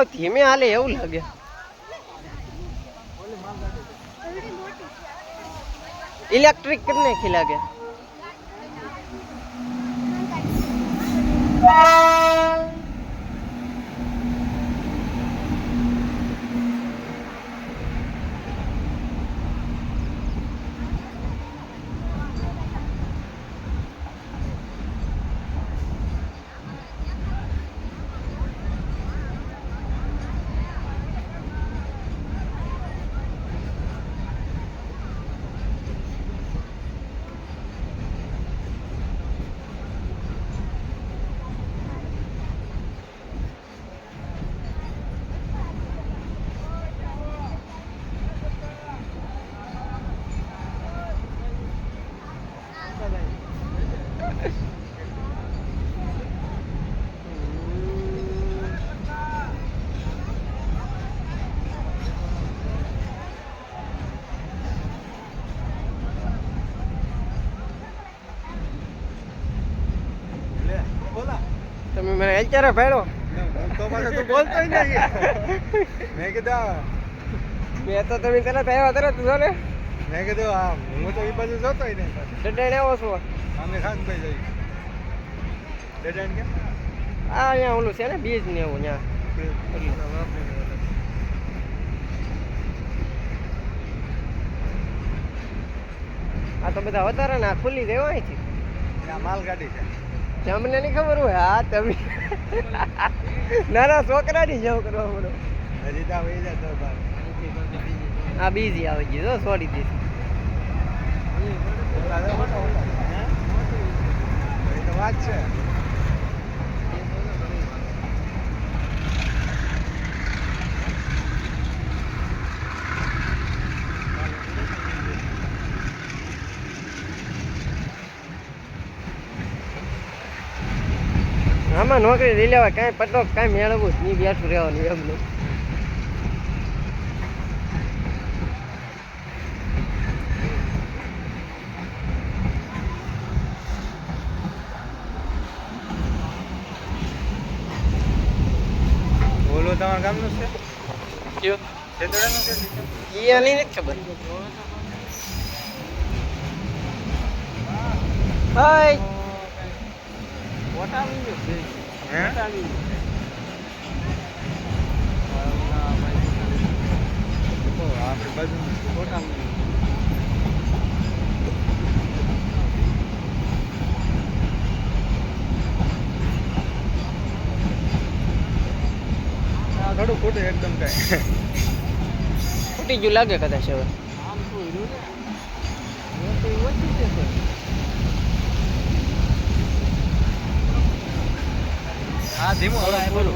હાવ ધીમે હાલે એવું લાગે. ઇલેક્ટ્રિક કરી નાખી લાગે. તમે મને અત્યારે ભેળો તો પાછો તું બોલતો નહીં. મેં કીધું મેં તો તમે તરત આવ્યા તરત જો ને. મેં કીધું હા હું તો એ બાજુ જોતો નહીં. ડડાઈને આવો છો. અમે ખાનભાઈ જઈએ ડેડાઈને કે આ અહીંયા ઓલું છે ને બીજ ને એવું ત્યાં. આ તો બધા વધારે ને આ ખુલ્લી દેવા અહીંથી. માલગાડી છે. તમને નહીં ખબર હોય. હા તમે નાના છોકરાની જેવું કરવા પડો. હજી તો વહી જાય તો બાર. આ બીજી આવી ગઈ તો છોડી દીધી. એ તો વાત છે. આમાં નોકરી લઈ લેવાય. કાંઈ પટો કાંઈ મેળવવું જ નહીં. બેઠું રહેવાનું એમને. બોલો તમારા ગામનું છે કયો છેતરાનું છે એ આની નથી ખબર. હાય વટાવી ગયો છે. હે વટાવી ગયો. આપણી બાજુ વટાવી ગયો. થોડું ખોટું એકદમ કાંઈ ફૂટી ગયું લાગે કદાચ હવે. આમ તો રહ્યું ને ઓછી છે. હા ધીમો બોલો.